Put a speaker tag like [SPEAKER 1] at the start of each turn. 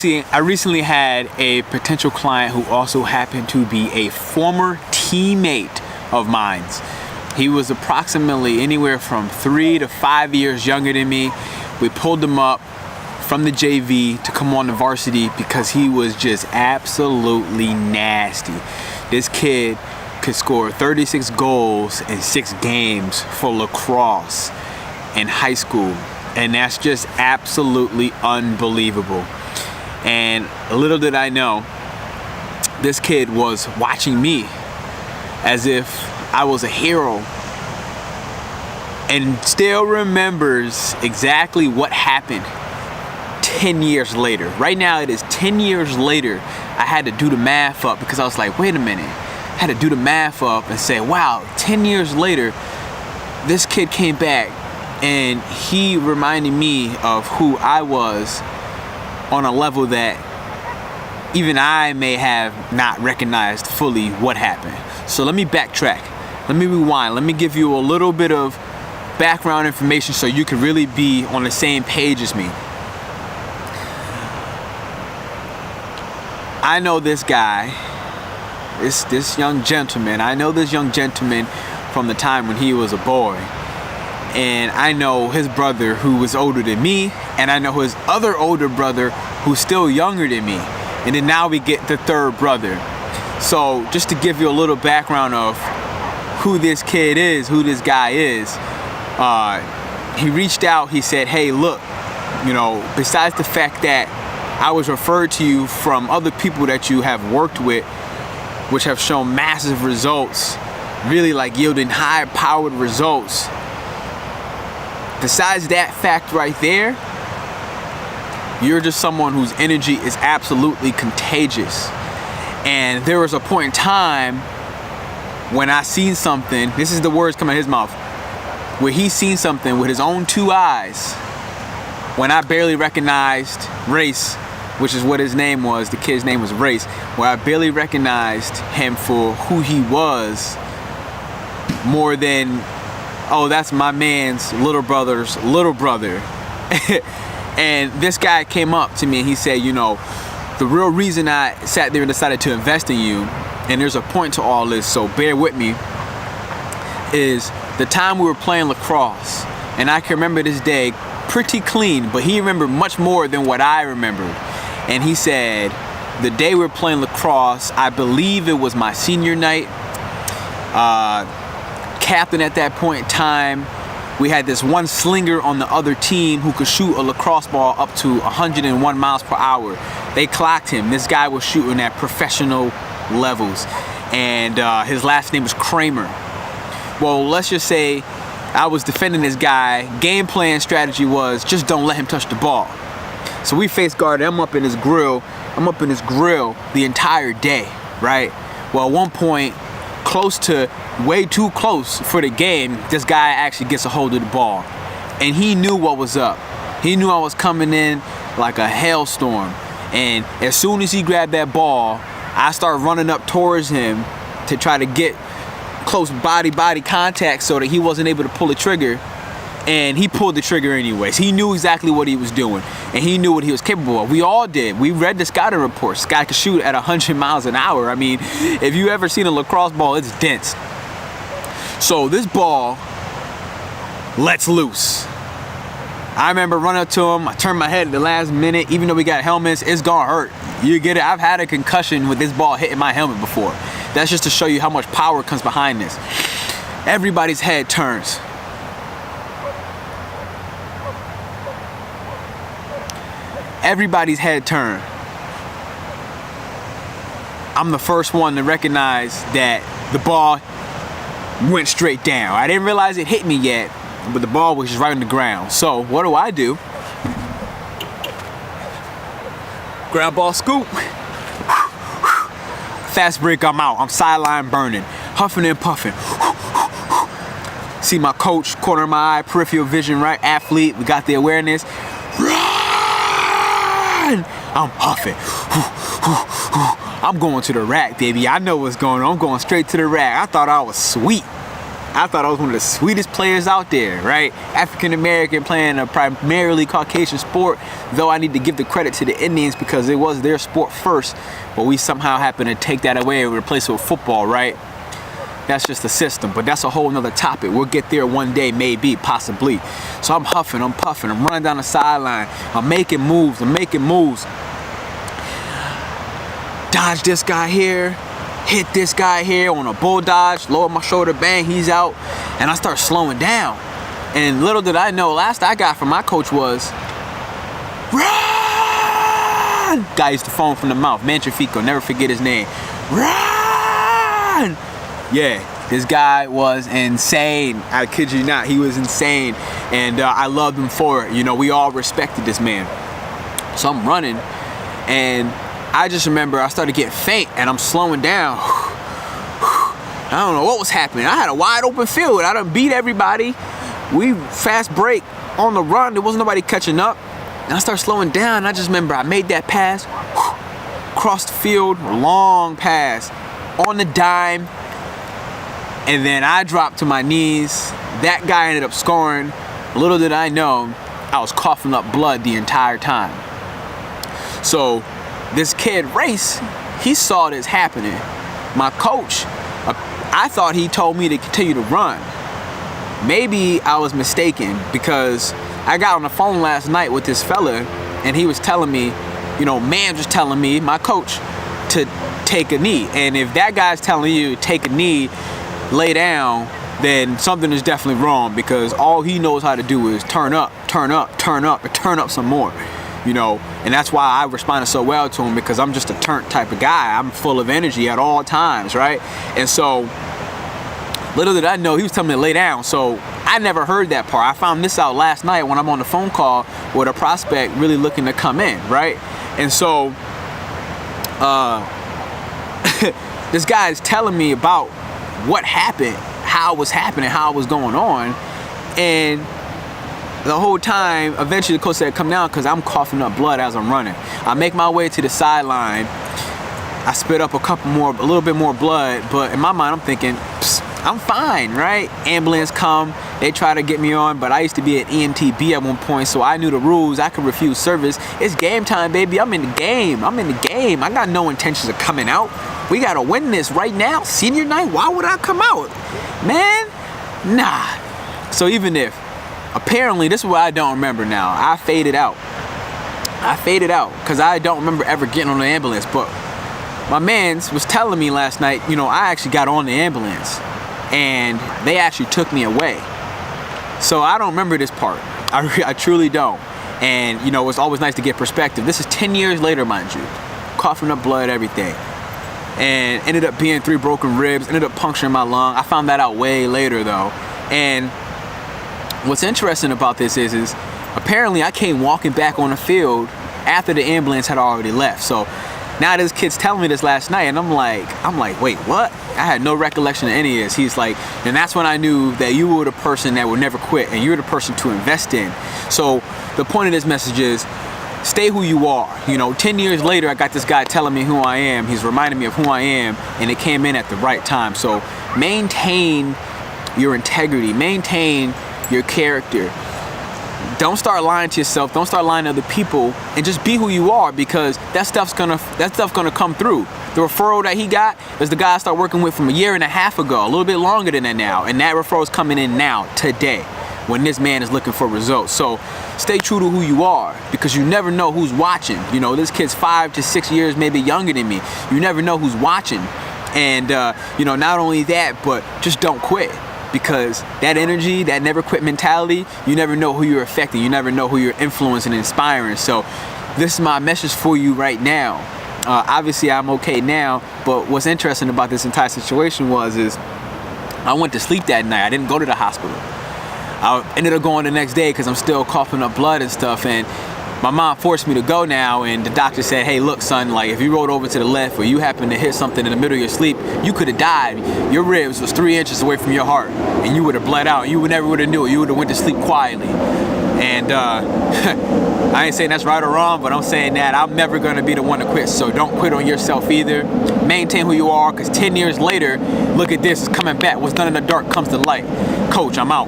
[SPEAKER 1] See, I recently had a potential client who also happened to be a former teammate of mine. He was approximately anywhere from 3 to 5 years younger than me. We pulled him up from the JV to come on the varsity because he was just absolutely nasty. This kid could score 36 goals in 6 games for lacrosse in high school, and that's just absolutely unbelievable. And little did I know, this kid was watching me as if I was a hero, and still remembers exactly what happened 10 years later. Right now it is 10 years later. I had to do the math up because I was like, wait a minute. I had to do the math up and say, wow, 10 years later, this kid came back and he reminded me of who I was on a level that even I may have not recognized fully what happened. So let me backtrack. Let me rewind. Let me give you a little bit of background information so you can really be on the same page as me. I know this guy, this young gentleman. I know this young gentleman from the time when he was a boy. And I know his brother who was older than me, and I know his other older brother who's still younger than me. And then now we get the third brother. So just to give you a little background of who this kid is, who this guy is, he reached out, he said, hey, look, you know, besides the fact that I was referred to you from other people that you have worked with, which have shown massive results, really like yielding high powered results. Besides that fact right there, you're just someone whose energy is absolutely contagious. And there was a point in time when I seen something, this is the words coming out of his mouth, where he seen something with his own 2 eyes when I barely recognized Race, which is what his name was, the kid's name was Race, where I barely recognized him for who he was more than, oh, that's my man's little brother's little brother. And this guy came up to me and he said, you know, the real reason I sat there and decided to invest in you, and there's a point to all this, so bear with me, is the time we were playing lacrosse. And I can remember this day pretty clean, but he remembered much more than what I remembered. And he said, the day we were playing lacrosse, I believe it was my senior night, captain at that point in time, we had this one slinger on the other team who could shoot a lacrosse ball up to 101 miles per hour. They clocked him. This guy was shooting at professional levels, and his last name was Kramer. Well, let's just say I was defending this guy. Game plan strategy was just don't let him touch the ball. So we face guarded. I'm up in his grill the entire day, right? Well, at one point, way too close for the game, this guy actually gets a hold of the ball. And he knew what was up. He knew I was coming in like a hailstorm. And as soon as he grabbed that ball, I started running up towards him to try to get close body contact so that he wasn't able to pull the trigger. And he pulled the trigger anyways. He knew exactly what he was doing, and he knew what he was capable of. We all did. We read the scouting reports. This guy could shoot at 100 miles an hour. I mean, if you ever seen a lacrosse ball, it's dense. So this ball lets loose. I remember running up to him. I turned my head at the last minute. Even though we got helmets, it's gonna hurt. You get it? I've had a concussion with this ball hitting my helmet before. That's just to show you how much power comes behind this. Everybody's head turns. Everybody's head turned. I'm the first one to recognize that the ball went straight down. I didn't realize it hit me yet, but the ball was just right on the ground. So what do? Ground ball scoop. Fast break, I'm out. I'm sideline burning, huffing and puffing. See my coach, corner of my eye, peripheral vision, right? Athlete, we got the awareness. I'm huffing. I'm going to the rack, baby. I know what's going on. I'm going straight to the rack. I thought I was sweet. I thought I was one of the sweetest players out there, right? African American playing a primarily Caucasian sport, though I need to give the credit to the Indians because it was their sport first, but we somehow happened to take that away and replace it with football, right? That's just the system, but that's a whole nother topic. We'll get there one day, maybe, possibly. So I'm huffing, I'm puffing, I'm running down the sideline, I'm making moves. Dodge this guy here, hit this guy here on a bull dodge, lower my shoulder, bang, he's out, and I start slowing down. And little did I know, last I got from my coach was, run! Guy used to foam from the mouth, Mantrafico, never forget his name. Run! Yeah, this guy was insane. I kid you not, he was insane. And I loved him for it. You know, we all respected this man. So I'm running, and I just remember I started getting faint, and I'm slowing down. I don't know what was happening. I had a wide open field. I done beat everybody. We fast break on the run. There wasn't nobody catching up. And I started slowing down. I just remember I made that pass, crossed the field, long pass, on the dime. And then I dropped to my knees. That guy ended up scoring. Little did I know, I was coughing up blood the entire time. So this kid, Race, he saw this happening. My coach, I thought he told me to continue to run. Maybe I was mistaken because I got on the phone last night with this fella and he was telling me, you know, man was telling me, my coach, to take a knee. And if that guy's telling you take a knee, lay down, then something is definitely wrong because all he knows how to do is turn up, and turn up some more, you know. And that's why I responded so well to him, because I'm just a turnt type of guy. I'm full of energy at all times, right? And so little did I know, he was telling me to lay down. So I never heard that part. I found this out last night when I'm on the phone call with a prospect really looking to come in, right? And so this guy is telling me about what happened, how it was happening, how it was going on. And the whole time, eventually the coach said, come down, because I'm coughing up blood as I'm running. I make my way to the sideline. I spit up a little bit more blood, but in my mind I'm thinking, I'm fine, right? Ambulance come, they try to get me on, but I used to be an EMTB at one point, so I knew the rules. I could refuse service. It's game time, baby. I'm in the game. I got no intentions of coming out. We gotta win this right now. Senior night, why would I come out? Man, nah. So even if, apparently, this is what I don't remember now. I faded out because I don't remember ever getting on the ambulance, but my mans was telling me last night, you know, I actually got on the ambulance and they actually took me away. So I don't remember this part. I truly don't. And, you know, it's always nice to get perspective. This is 10 years later, mind you. Coughing up blood, everything. And ended up being 3 broken ribs, ended up puncturing my lung. I found that out way later, though. And what's interesting about this is apparently I came walking back on the field after the ambulance had already left. So now this kid's telling me this last night, and I'm like, wait, what? I had no recollection of any of this. He's like, and that's when I knew that you were the person that would never quit, and you're the person to invest in. So the point of this message is, stay who you are. You know, 10 years later, I got this guy telling me who I am. He's reminding me of who I am, and it came in at the right time. So maintain your integrity, maintain your character. Don't start lying to yourself. Don't start lying to other people, and just be who you are, because that stuff's gonna come through. The referral that he got is the guy I started working with from 1.5 years ago, a little bit longer than that now, and that referral is coming in now, today, when this man is looking for results. So stay true to who you are, because you never know who's watching. You know, this kid's 5 to 6 years maybe younger than me. You never know who's watching, and you know, not only that, but just don't quit. Because that energy, that never quit mentality, you never know who you're affecting. You never know who you're influencing and inspiring. So this is my message for you right now. Obviously, I'm okay now, but what's interesting about this entire situation is I went to sleep that night. I didn't go to the hospital. I ended up going the next day because I'm still coughing up blood and stuff. And my mom forced me to go now, and the doctor said, hey, look, son, like if you rolled over to the left or you happened to hit something in the middle of your sleep, you could have died. Your ribs was 3 inches away from your heart, and you would have bled out. You would never would have knew it. You would have went to sleep quietly. And I ain't saying that's right or wrong, but I'm saying that I'm never going to be the one to quit. So don't quit on yourself either. Maintain who you are, because 10 years later, look at this, it's coming back. What's done in the dark comes to light. Coach, I'm out.